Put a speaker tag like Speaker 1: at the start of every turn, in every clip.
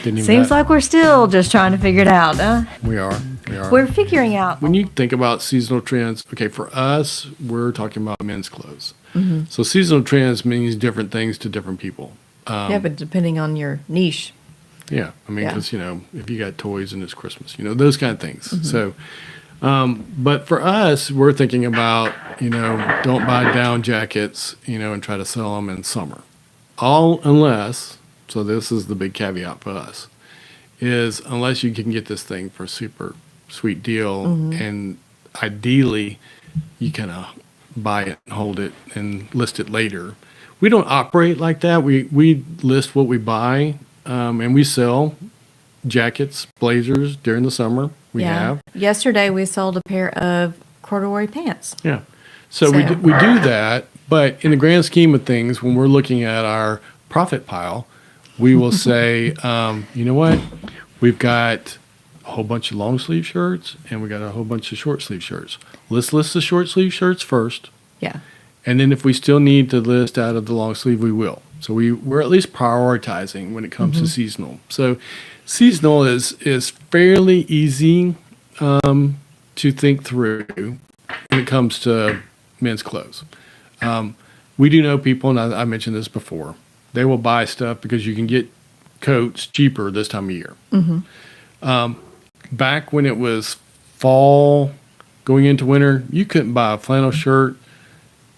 Speaker 1: Seems like we're still just trying to figure it out, huh?
Speaker 2: We are.
Speaker 1: We're figuring out.
Speaker 2: When you think about seasonal trends, okay, for us, we're talking about men's clothes. So seasonal trends means different things to different people.
Speaker 1: Yeah, but depending on your niche.
Speaker 2: Yeah, I mean,
Speaker 1: Yeah.
Speaker 2: because, if you got toys and it's Christmas, those kind of things. So, but for us, we're thinking about, don't buy down jackets, and try to sell them in summer. Unless, so this is the big caveat for us, is unless you can get this thing for a super sweet deal, and ideally you kind of buy it and hold it and list it later. We don't operate like that. We list what we buy, and we sell jackets, blazers during the summer. We have.
Speaker 1: Yesterday we sold a pair of corduroy pants.
Speaker 2: Yeah. So we do that, but in the grand scheme of things, when we're looking at our profit pile, we will say, you know what? We've got a whole bunch of long sleeve shirts and we got a whole bunch of short sleeve shirts. Let's list the short sleeve shirts first.
Speaker 1: Yeah.
Speaker 2: And then if we still need to list out of the long sleeve, we will. So we're at least prioritizing when it comes to seasonal. So seasonal is fairly easy to think through when it comes to men's clothes. We do know people, and I mentioned this before, they will buy stuff because you can get coats cheaper this time of year. Back when it was fall going into winter, you couldn't buy a flannel shirt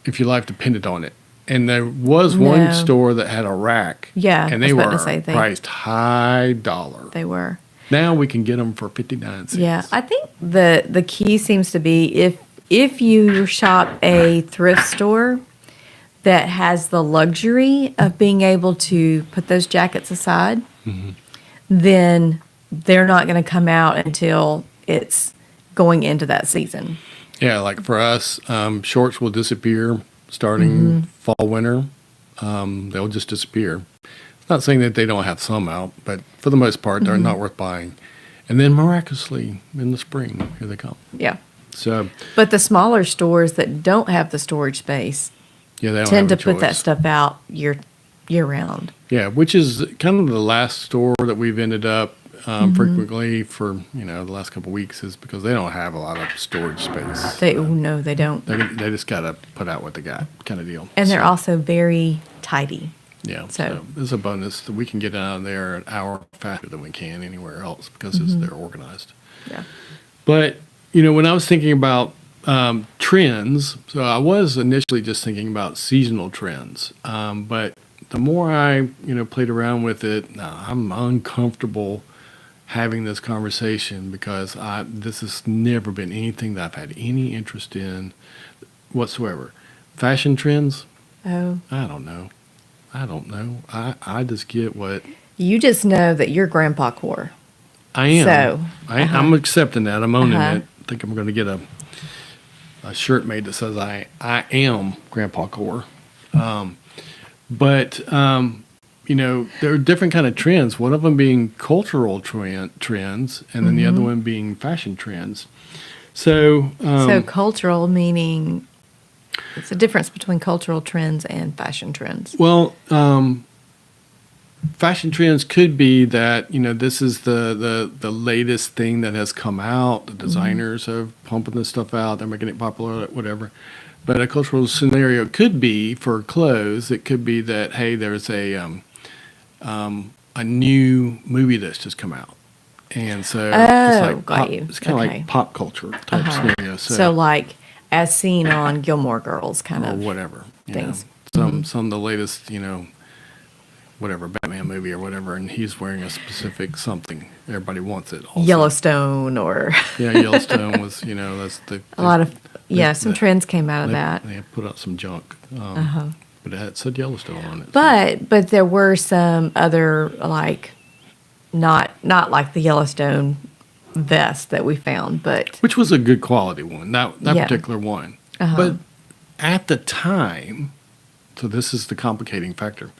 Speaker 2: if your life depended on it. And there was one store that had a rack.
Speaker 1: Yeah,
Speaker 2: and they were priced high dollar.
Speaker 1: They were.
Speaker 2: Now we can get them for 59 cents.
Speaker 1: Yeah, I think the key seems to be if you shop a thrift store that has the luxury of being able to put those jackets aside, then they're not going to come out until it's going into that season.
Speaker 2: Yeah, like for us, shorts will disappear starting fall, winter. They'll just disappear. Not saying that they don't have some out, but for the most part, they're not worth buying. And then miraculously, in the spring, here they come.
Speaker 1: Yeah.
Speaker 2: So,
Speaker 1: but the smaller stores that don't have the storage space
Speaker 2: they don't
Speaker 1: tend to
Speaker 2: have a
Speaker 1: put that
Speaker 2: choice.
Speaker 1: stuff out year round.
Speaker 2: Yeah, which is kind of the last store that we've ended up frequently for the last couple of weeks is because they don't have a lot of storage space.
Speaker 1: No, they don't.
Speaker 2: They just got to put out what they got, kind of deal.
Speaker 1: And they're also very tidy.
Speaker 2: Yeah,
Speaker 1: so
Speaker 2: it's a bonus that we can get out of there an hour faster than we can anywhere else because they're organized.
Speaker 1: Yeah.
Speaker 2: But when I was thinking about trends, so I was initially just thinking about seasonal trends, but the more I played around with it, I'm uncomfortable having this conversation because this has never been anything that I've had any interest in whatsoever. Fashion trends?
Speaker 1: Oh.
Speaker 2: I don't know. I just get what...
Speaker 1: You just know that you're Grandpa Core.
Speaker 2: I am.
Speaker 1: So,
Speaker 2: I'm accepting that. I'm owning it. I think I'm going to get a shirt made that says I am Grandpa Core. But there are different kind of trends. One of them being cultural trends, and then the other one being fashion trends. So
Speaker 1: cultural meaning it's a difference between cultural trends and fashion trends.
Speaker 2: Well, fashion trends could be that this is the latest thing that has come out. The designers are pumping this stuff out. They're making it popular, whatever. But a cultural scenario could be for clothes. It could be that there's a new movie that's just come out, and so it's kind of like pop culture type scenario.
Speaker 1: So like as seen on Gilmore Girls, kind of
Speaker 2: whatever
Speaker 1: things.
Speaker 2: Some of the latest whatever Batman movie or whatever, and he's wearing a specific something. Everybody wants it. Also.
Speaker 1: Yellowstone or
Speaker 2: Yellowstone was that's
Speaker 1: a lot of some trends came out of that.
Speaker 2: They put out some junk, but it said Yellowstone on it.
Speaker 1: But there were some other like not like the Yellowstone vest that we found, but
Speaker 2: which was a good quality one. That particular one, but at the time, so this is the complicating factor.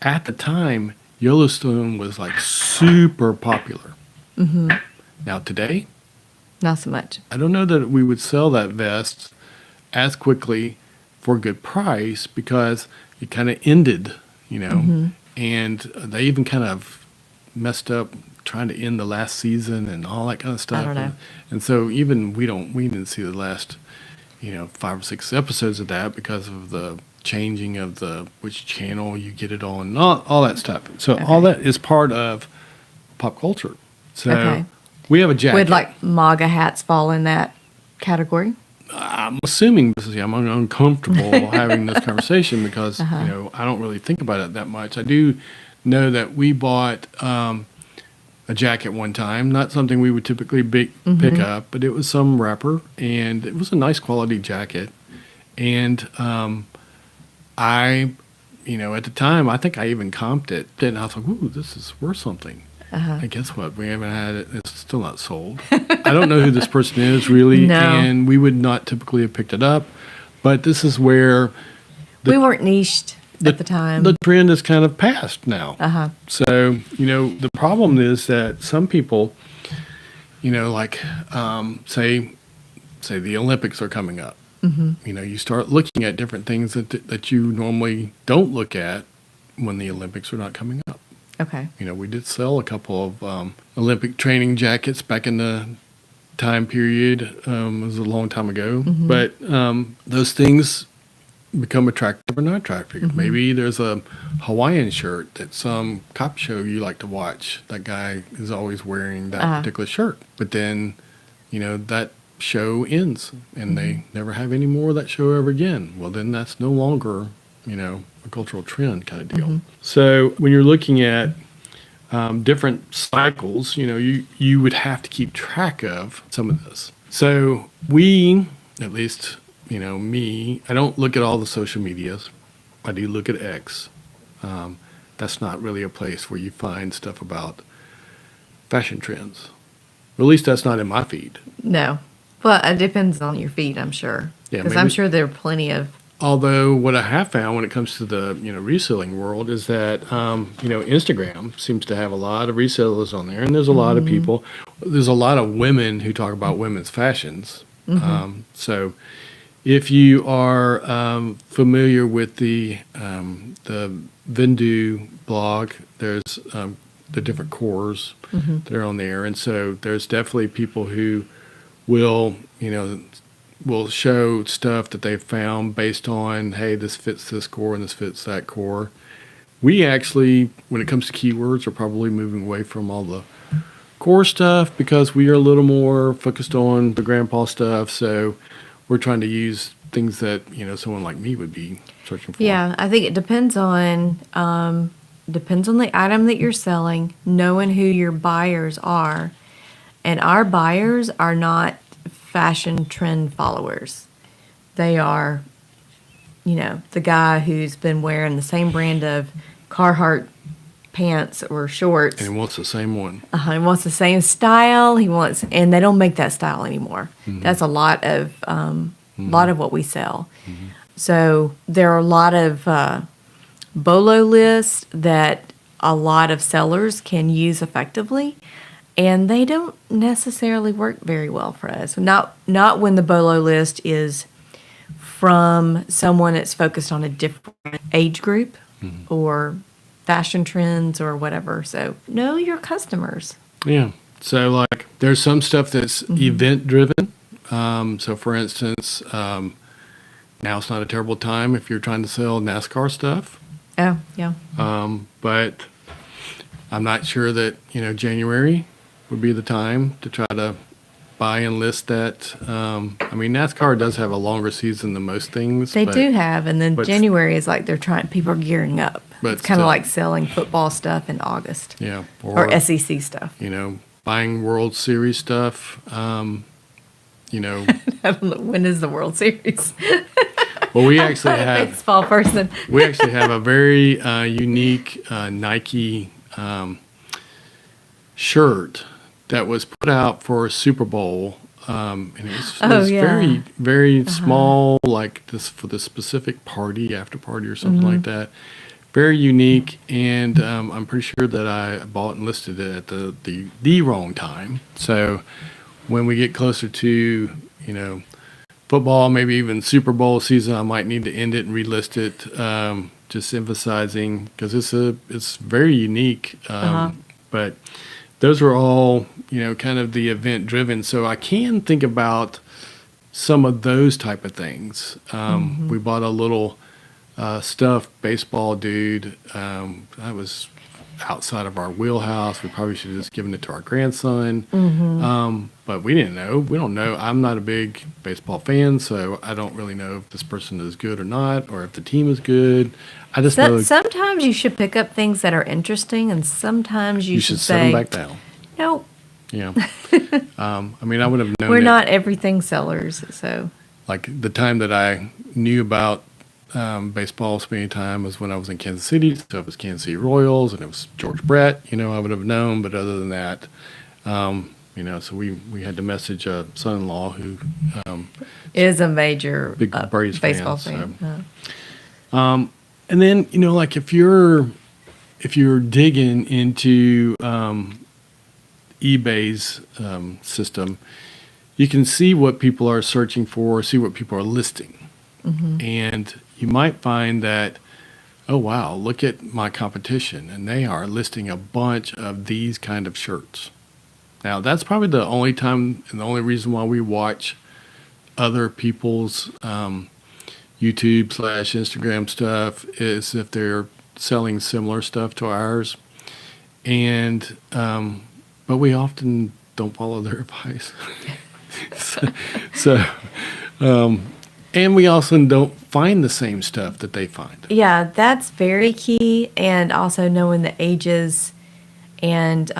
Speaker 2: At the time, Yellowstone was like super popular. Now today,
Speaker 1: not so much.
Speaker 2: I don't know that we would sell that vest as quickly for a good price because it kind of ended, and they even kind of messed up trying to end the last season and all that kind of stuff.
Speaker 1: I don't know.
Speaker 2: And so even we didn't see the last, 5 or 6 episodes of that because of the changing of which channel you get it on, and all that stuff. So all that is part of pop culture. So we have a jacket.
Speaker 1: Would like MAGA hats fall in that category?
Speaker 2: I'm assuming I'm uncomfortable having this conversation because I don't really think about it that much. I do know that we bought a jacket one time, not something we would typically pick up, but it was some rapper, and it was a nice quality jacket. And I, at the time, I think I even comped it, and I was like, "Ooh, this is worth something." And guess what? We haven't had it. It's still not sold. I don't know who this person is really, and we would not typically have picked it up. But this is where
Speaker 1: we weren't niched at the time.
Speaker 2: The trend is kind of past now. So, the problem is that some people, like, say the Olympics are coming up. You start looking at different things that you normally don't look at when the Olympics are not coming up.
Speaker 1: Okay.
Speaker 2: We did sell a couple of Olympic training jackets back in the time period. It was a long time ago. But those things become attractive or not attractive. Maybe there's a Hawaiian shirt that some cop show you like to watch. That guy is always wearing that particular shirt. But then, that show ends and they never have any more of that show ever again. Well, then that's no longer, a cultural trend kind of deal. So when you're looking at different cycles, you would have to keep track of some of this. So we, at least, me, I don't look at all the social medias. I do look at X. That's not really a place where you find stuff about fashion trends. At least that's not in my feed.
Speaker 1: No. Well, it depends on your feed, I'm sure.
Speaker 2: Yeah,
Speaker 1: because I'm sure there are plenty of.
Speaker 2: Although what I have found when it comes to the reselling world is that Instagram seems to have a lot of resellers on there, and there's a lot of people. There's a lot of women who talk about women's fashions. So if you are familiar with the Vendu blog, there's the different cores that are on there, and so there's definitely people who will show stuff that they've found based on, hey, this fits this core and this fits that core. We actually, when it comes to keywords, are probably moving away from all the core stuff because we are a little more focused on the grandpa stuff. So we're trying to use things that, someone like me would be searching for.
Speaker 1: Yeah, I think it depends on the item that you're selling, knowing who your buyers are. And our buyers are not fashion trend followers. They are, the guy who's been wearing the same brand of Carhartt pants or shorts.
Speaker 2: And he wants the same one.
Speaker 1: He wants the same style. And they don't make that style anymore. That's a lot of what we sell. So there are a lot of BOLO lists that a lot of sellers can use effectively. And they don't necessarily work very well for us. Not when the BOLO list is from someone that's focused on a different age group or fashion trends or whatever. So know your customers.
Speaker 2: Yeah. So like there's some stuff that's event driven. So for instance, now's not a terrible time if you're trying to sell NASCAR stuff.
Speaker 1: Oh, yeah.
Speaker 2: But I'm not sure that, January would be the time to try to buy and list that. NASCAR does have a longer season than most things.
Speaker 1: They do have, and then January is like people are gearing up.
Speaker 2: But
Speaker 1: it's kind of like selling football stuff in August.
Speaker 2: Yeah.
Speaker 1: Or SEC stuff.
Speaker 2: Buying World Series stuff.
Speaker 1: I don't know, when is the World Series?
Speaker 2: Well, we actually have
Speaker 1: baseball person.
Speaker 2: We actually have a very unique Nike shirt that was put out for a Super Bowl, and it was very, very small, like this for the specific after party or something like that. Very unique, and I'm pretty sure that I bought and listed it at the wrong time. So when we get closer to football, maybe even Super Bowl season, I might need to end it and relist it. Just emphasizing because it's very unique. But those are all, kind of the event driven. So I can think about some of those type of things. We bought a little stuffed baseball dude. That was outside of our wheelhouse. We probably should have just given it to our grandson. But we didn't know. We don't know. I'm not a big baseball fan, so I don't really know if this person is good or not, or if the team is good. I just know
Speaker 1: Sometimes you should pick up things that are interesting, and sometimes you should
Speaker 2: set
Speaker 1: say,
Speaker 2: them back down.
Speaker 1: nope,
Speaker 2: Yeah. I mean, I would have known
Speaker 1: we're
Speaker 2: it,
Speaker 1: not everything sellers. So
Speaker 2: like the time that I knew about baseball spending time was when I was in Kansas City. So it was Kansas City Royals and it was George Brett, I would have known. But other than that, so we had to message a son-in-law who
Speaker 1: is a major
Speaker 2: big Braves
Speaker 1: baseball
Speaker 2: fan.
Speaker 1: fan.
Speaker 2: And then, like if you're digging into eBay's system, you can see what people are searching for, see what people are listing. And you might find that, oh, wow, look at my competition. And they are listing a bunch of these kind of shirts. Now, that's probably the only time and the only reason why we watch other people's YouTube/Instagram stuff is if they're selling similar stuff to ours. And, but we often don't follow their advice. so and we also don't find the same stuff that they find.
Speaker 1: Yeah, that's very key. And also knowing the ages and,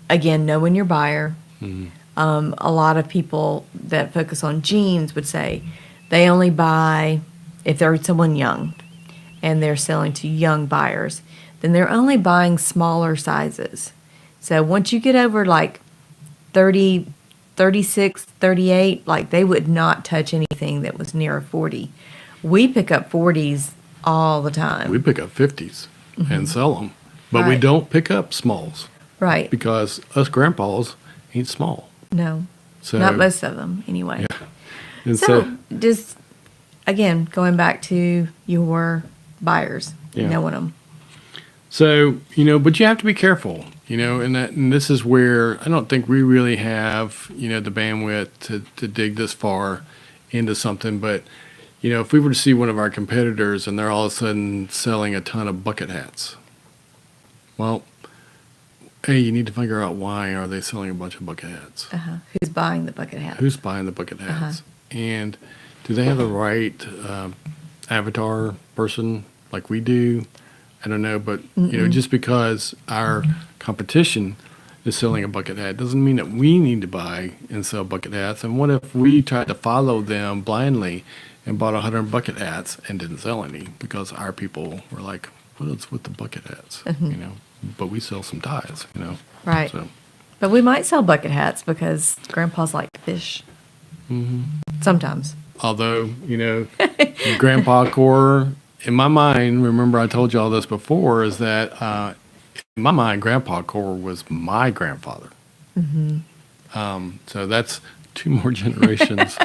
Speaker 1: again, knowing your buyer. A lot of people that focus on jeans would say they only buy if they're someone young and they're selling to young buyers, then they're only buying smaller sizes. So once you get over 30, 36, 38, they would not touch anything that was near a 40. We pick up 40s all the time.
Speaker 2: We pick up 50s and sell them, but we
Speaker 1: Right.
Speaker 2: don't pick up smalls
Speaker 1: Right.
Speaker 2: because us grandpas ain't small.
Speaker 1: No.
Speaker 2: So
Speaker 1: Not most of them, anyway.
Speaker 2: Yeah. And
Speaker 1: So, just, again, going back to your buyers,
Speaker 2: Yeah.
Speaker 1: knowing them.
Speaker 2: So, but you have to be careful, and this is where I don't think we really have, the bandwidth to dig this far into something. But, if we were to see one of our competitors and they're all of a sudden selling a ton of bucket hats, well, hey, you need to figure out why are they selling a bunch of bucket hats?
Speaker 1: Who's buying the bucket hat?
Speaker 2: Who's buying the bucket hats? And do they have the right avatar person like we do? I don't know, but just because our competition is selling a bucket hat doesn't mean that we need to buy and sell bucket hats. And what if we tried to follow them blindly and bought 100 bucket hats and didn't sell any because our people were like, what's with the bucket hats? But we sell some ties,
Speaker 1: Right.
Speaker 2: So,
Speaker 1: But we might sell bucket hats because grandpas like fish. Sometimes.
Speaker 2: although, grandpa core, in my mind, remember I told you all this before, is that in my mind, grandpa core was my grandfather. So that's two more generations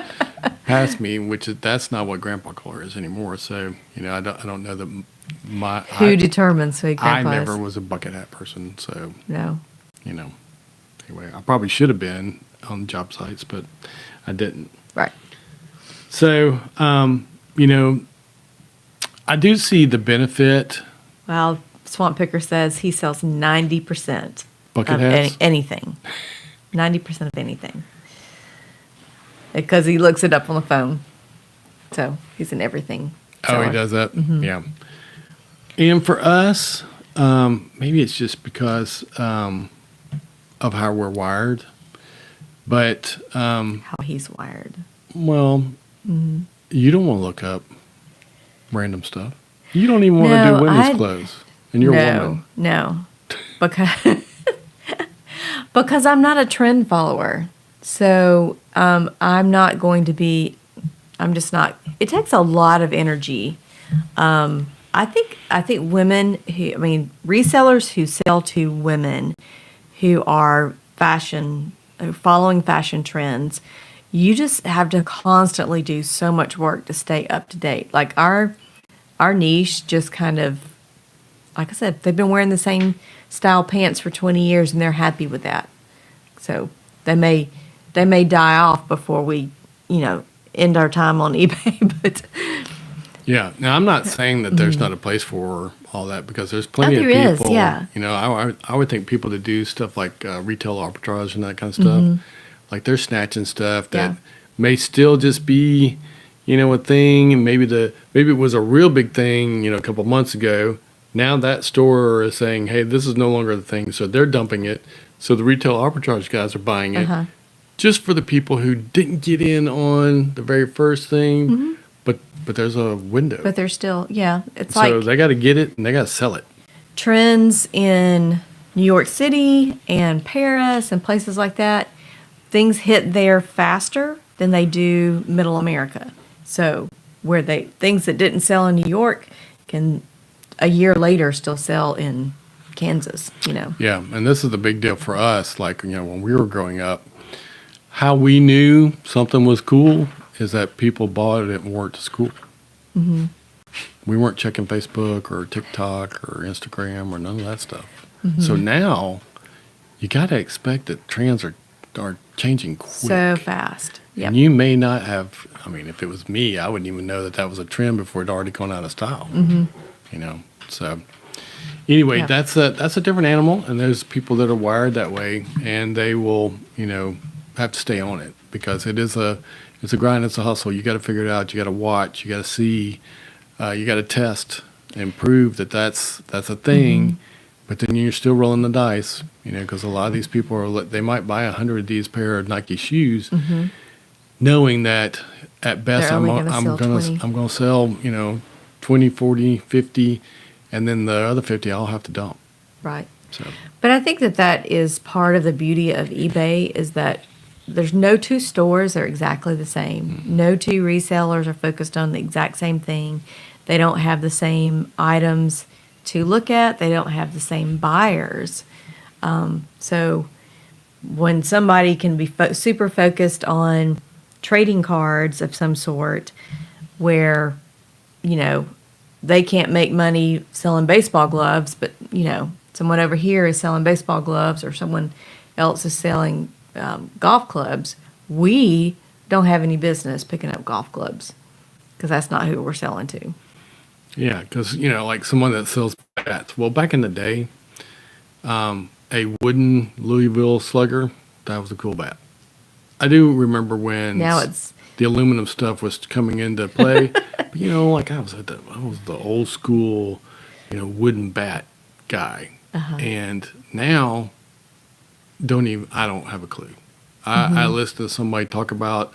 Speaker 2: past me, that's not what grandpa core is anymore. So, I don't know that
Speaker 1: Who determines who
Speaker 2: I
Speaker 1: grandpa
Speaker 2: never
Speaker 1: is?
Speaker 2: was a bucket hat person. So,
Speaker 1: No.
Speaker 2: anyway, I probably should have been on job sites, but I didn't.
Speaker 1: Right.
Speaker 2: So, I do see the benefit.
Speaker 1: Well, Swamp Picker says he sells 90%
Speaker 2: Bucket
Speaker 1: of
Speaker 2: hats?
Speaker 1: anything. 90% of anything. Because he looks it up on the phone. So he's in everything.
Speaker 2: Oh, he
Speaker 1: seller.
Speaker 2: does that? Yeah. And for us, maybe it's just because of how we're wired. But,
Speaker 1: How he's wired.
Speaker 2: well, you don't want to look up random stuff. You don't even want to
Speaker 1: No,
Speaker 2: do women's
Speaker 1: I'd-
Speaker 2: clothes. And you're a woman.
Speaker 1: No. Because, because I'm not a trend follower. So I'm not going to be, I'm just not, it takes a lot of energy. I think women who, resellers who sell to women who are following fashion trends, you just have to constantly do so much work to stay up to date. Like our niche just kind of like I said, they've been wearing the same style pants for 20 years and they're happy with that. So they may die off before we, end our time on eBay, but
Speaker 2: Yeah. Now, I'm not saying that there's not a place for all that, because there's plenty of
Speaker 1: there is,
Speaker 2: people.
Speaker 1: yeah.
Speaker 2: I would think people that do stuff like retail arbitrage and that kind of stuff, like they're snatching stuff that
Speaker 1: Yeah.
Speaker 2: may still just be, a thing. And maybe it was a real big thing, a couple months ago. Now that store is saying, hey, this is no longer the thing. So they're dumping it. So the retail arbitrage guys are buying it just for the people who didn't get in on the very first thing. But there's a window.
Speaker 1: but they're still, it's
Speaker 2: So
Speaker 1: like
Speaker 2: they got to get it and they got to sell it.
Speaker 1: trends in New York City and Paris and places like that. Things hit there faster than they do middle America. So things that didn't sell in New York can a year later still sell in Kansas,
Speaker 2: Yeah, and this is the big deal for us. Like, when we were growing up, how we knew something was cool is that people bought it and wore it to school. We weren't checking Facebook or TikTok or Instagram or none of that stuff. So now you got to expect that trends are changing quick.
Speaker 1: So fast. Yep.
Speaker 2: And you may not have, if it was me, I wouldn't even know that was a trend before it already gone out of style. So anyway,
Speaker 1: Yeah.
Speaker 2: that's a different animal, and there's people that are wired that way, and they will, have to stay on it, because it's a grind, it's a hustle. You got to figure it out. You got to watch. You got to see. You got to test and prove that that's a thing. But then you're still rolling the dice, because a lot of these people they might buy 100 of these pair of Nike shoes, knowing that at best
Speaker 1: They're
Speaker 2: I'm
Speaker 1: only gonna sell 20.
Speaker 2: going to sell 20, 40, 50, and then the other 50 I'll have to dump.
Speaker 1: Right.
Speaker 2: So
Speaker 1: But I think that is part of the beauty of eBay, is that there's no two stores that are exactly the same. No two resellers are focused on the exact same thing. They don't have the same items to look at. They don't have the same buyers. So when somebody can be super focused on trading cards of some sort, where, they can't make money selling baseball gloves, but, someone over here is selling baseball gloves, or someone else is selling golf clubs, we don't have any business picking up golf clubs, because that's not who we're selling to.
Speaker 2: yeah, because like someone that sells bats. Well, back in the day, a wooden Louisville Slugger, that was a cool bat. I do remember when
Speaker 1: Now it's
Speaker 2: the aluminum stuff was coming into play. But, like I was the old school, wooden bat guy. And now, I don't have a clue. I listen to somebody talk about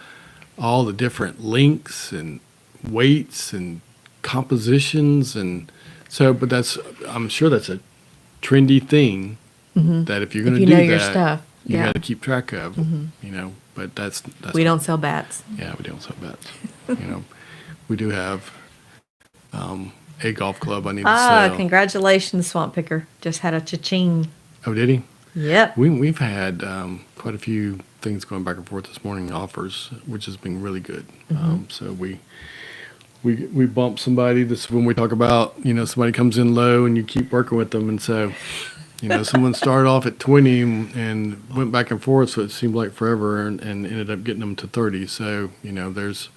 Speaker 2: all the different links and weights and compositions, and so, but I'm sure that's a trendy thing that if you're going to
Speaker 1: you
Speaker 2: do
Speaker 1: know
Speaker 2: that,
Speaker 1: your stuff,
Speaker 2: you
Speaker 1: yeah.
Speaker 2: got to keep track of, but that's
Speaker 1: We don't sell bats.
Speaker 2: Yeah, we don't sell bats. We do have a golf club I need to sell.
Speaker 1: Congratulations, Swamp Picker. Just had a Cha-Ching.
Speaker 2: Oh, did he?
Speaker 1: Yep.
Speaker 2: We've had quite a few things going back and forth this morning, offers, which has been really good. So we bump somebody. This is when we talk about, somebody comes in low and you keep working with them. And so, someone started off at 20 and went back and forth, so it seemed like forever, and ended up getting them to 30. So, there's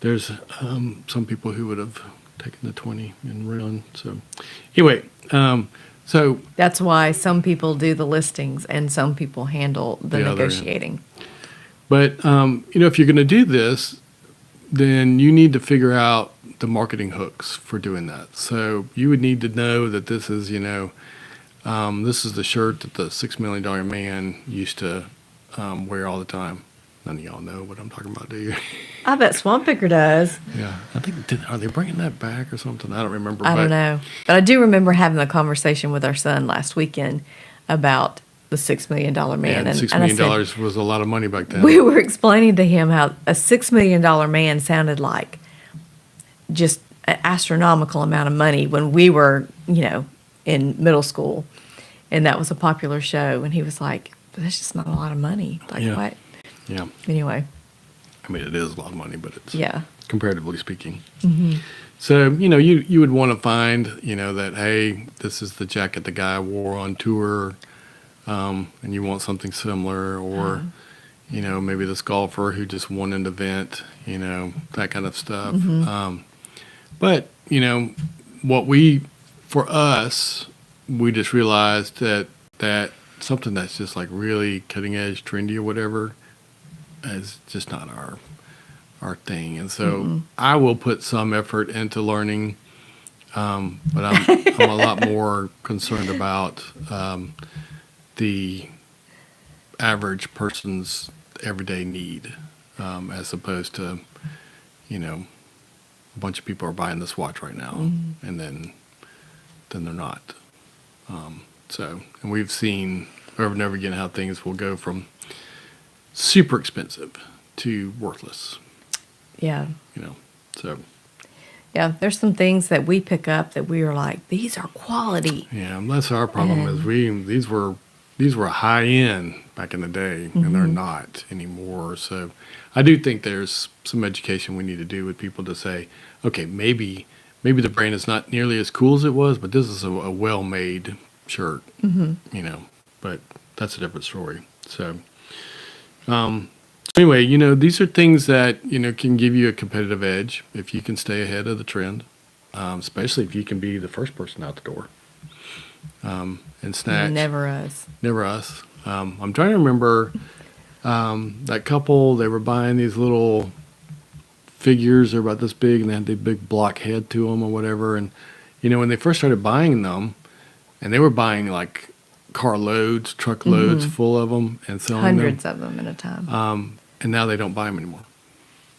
Speaker 2: some people who would have taken the 20 and run. So anyway, so
Speaker 1: That's why some people do the listings and some people handle the
Speaker 2: The other end.
Speaker 1: negotiating.
Speaker 2: But, if you're going to do this, then you need to figure out the marketing hooks for doing that. So you would need to know that this is, this is the shirt that the $6 million man used to wear all the time. None of y'all know what I'm talking about, do you?
Speaker 1: I bet Swamp Picker does.
Speaker 2: Yeah. I think, are they bringing that back or something? I don't remember.
Speaker 1: I don't know. But I do remember having a conversation with our son last weekend about the $6 million man.
Speaker 2: And $6
Speaker 1: and I
Speaker 2: million
Speaker 1: said,
Speaker 2: was a lot of money back then.
Speaker 1: we were explaining to him how a $6 million man sounded like just an astronomical amount of money when we were, in middle school. And that was a popular show. And he was like, that's just not a lot of money. Like,
Speaker 2: Yeah.
Speaker 1: what?
Speaker 2: Yeah.
Speaker 1: Anyway,
Speaker 2: I mean, it is a lot of money, but it's
Speaker 1: yeah.
Speaker 2: comparatively speaking. So, you would want to find, that, hey, this is the jacket the guy wore on tour, and you want something similar, or, maybe this golfer who just won an event, that kind of stuff. But, for us, we just realized that something that's just like really cutting edge, trendy or whatever is just not our thing. And so I will put some effort into learning, but I'm a lot more concerned about the average person's everyday need, as opposed to, a bunch of people are buying this watch right now, and then they're not. And we've seen over and over again how things will go from super expensive to worthless.
Speaker 1: Yeah.
Speaker 2: So.
Speaker 1: Yeah, there's some things that we pick up that we are like, these are quality.
Speaker 2: Yeah, and that's our problem is these were high end back in the day, and they're not anymore. So I do think there's some education we need to do with people to say, okay, maybe the brand is not nearly as cool as it was, but this is a well-made shirt, but that's a different story. So, anyway, these are things that, can give you a competitive edge if you can stay ahead of the trend, especially if you can be the first person out the door, and snatch.
Speaker 1: Never us.
Speaker 2: Never us. I'm trying to remember that couple, they were buying these little figures. They're about this big, and they had the big block head to them or whatever. And, when they first started buying them, and they were buying like carloads, truckloads full of them and selling
Speaker 1: Hundreds of them at a time.
Speaker 2: and now they don't buy them anymore.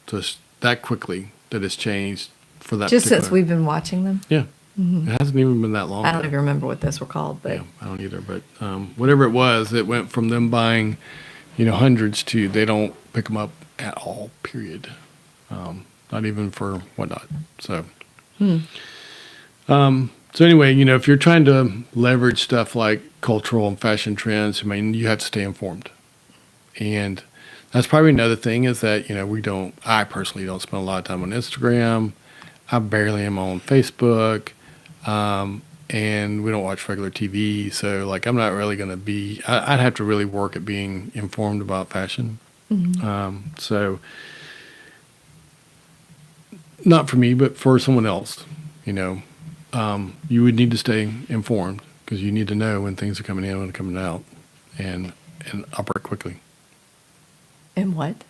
Speaker 2: So it's that quickly that it's changed for that.
Speaker 1: Just since we've been watching them?
Speaker 2: Yeah. It hasn't even been that long.
Speaker 1: I don't even remember what those were called, but
Speaker 2: Yeah, I don't either. But whatever it was, it went from them buying, hundreds to they don't pick them up at all, period. Not even for whatnot. So, so anyway, if you're trying to leverage stuff like cultural and fashion trends, you have to stay informed. And that's probably another thing is that, I personally don't spend a lot of time on Instagram. I barely am on Facebook. And we don't watch regular TV. So I'm not really going to be, I'd have to really work at being informed about fashion. So not for me, but for someone else, you would need to stay informed because you need to know when things are coming in and coming out and operate quickly.
Speaker 1: And what?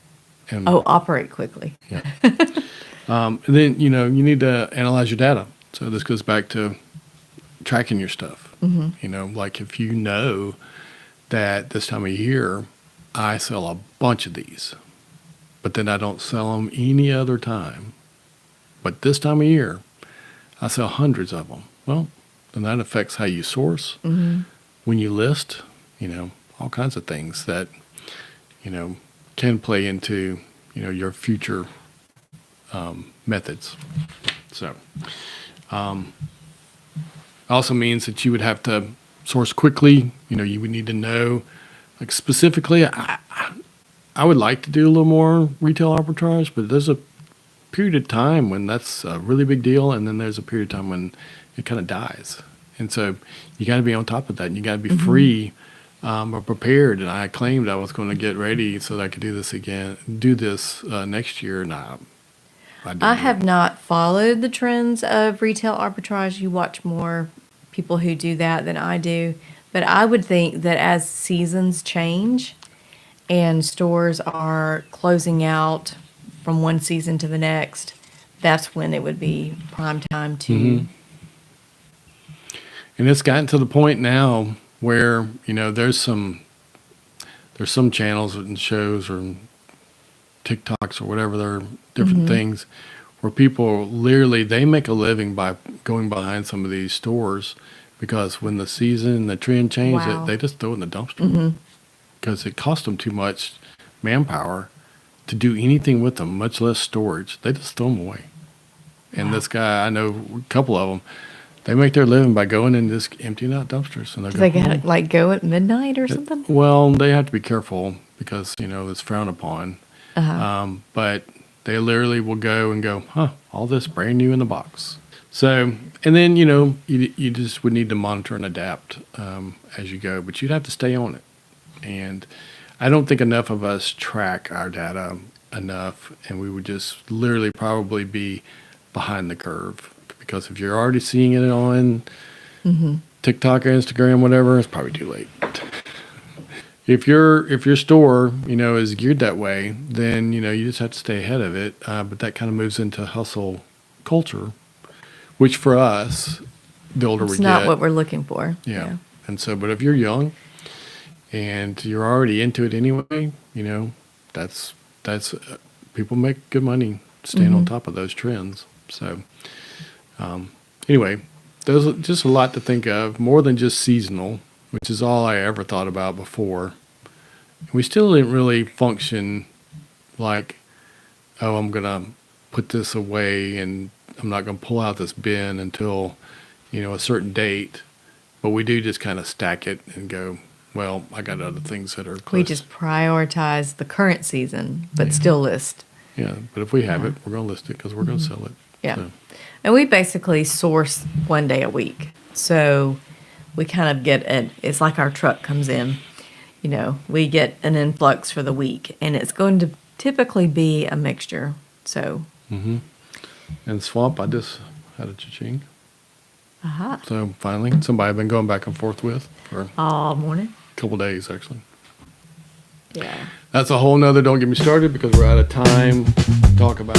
Speaker 2: And,
Speaker 1: operate quickly.
Speaker 2: Yeah. And then, you need to analyze your data. So this goes back to tracking your stuff. If you know that this time of year, I sell a bunch of these, but then I don't sell them any other time. But this time of year, I sell hundreds of them. Well, then that affects how you source, when you list, all kinds of things that, can play into, your future methods. So, also means that you would have to source quickly. You would need to know, specifically, I would like to do a little more retail arbitrage, but there's a period of time when that's a really big deal, and then there's a period of time when it kind of dies. And so you got to be on top of that, and you got to be free or prepared. And I claimed I was going to get ready so that I could do this next year. And I
Speaker 1: have not followed the trends of retail arbitrage. You watch more people who do that than I do. But I would think that as seasons change and stores are closing out from one season to the next, that's when it would be prime time to.
Speaker 2: And it's gotten to the point now where, there's some channels and shows or TikToks or whatever, there are different things where people literally, they make a living by going behind some of these stores because when the season and the trend change, they just throw it in the dumpster because it costs them too much manpower to do anything with them, much less storage. They just throw them away. And this guy, I know a couple of them, they make their living by going and just emptying out dumpsters. And
Speaker 1: Do they gotta, go at midnight or something?
Speaker 2: Well, they have to be careful because, it's frowned upon. But They literally will go and go, huh, all this brand new in the box. So, and then, you know, you just would need to monitor and adapt as you go, but you'd have to stay on it. And I don't think enough of us track our data enough, and we would just literally probably be behind the curve. Because if you're already seeing it on TikTok or Instagram, whatever, it's probably too late. If your store, you know, is geared that way, then, you know, you just have to stay ahead of it. But that kind of moves into hustle culture, which for us, the older we
Speaker 1: It's
Speaker 2: get,
Speaker 1: not what we're looking for.
Speaker 2: yeah. And so, but if you're young and you're already into it anyway, you know, that's people make good money staying on top of those trends. So, anyway, there's just a lot to think of, more than just seasonal, which is all I ever thought about before. We still didn't really function like, oh, I'm going to put this away and I'm not going to pull out this bin until, you know, a certain date. But we do just kind of stack it and go, well, I got other things that are close.
Speaker 1: We just prioritize the current season, but still list.
Speaker 2: Yeah, but if we have it, we're going to list it because we're going to sell it.
Speaker 1: Yeah.
Speaker 2: So,
Speaker 1: And we basically source 1 day a week. So we kind of it's like our truck comes in, you know, we get an influx for the week, and it's going to typically be a mixture. So,
Speaker 2: and Swamp, I just had a Cha-Ching.
Speaker 1: aha,
Speaker 2: So finally, somebody I've been going back and forth with for
Speaker 1: all morning.
Speaker 2: a couple days, actually.
Speaker 1: Yeah.
Speaker 2: That's a whole nother, don't get me started, because we're out of time to talk about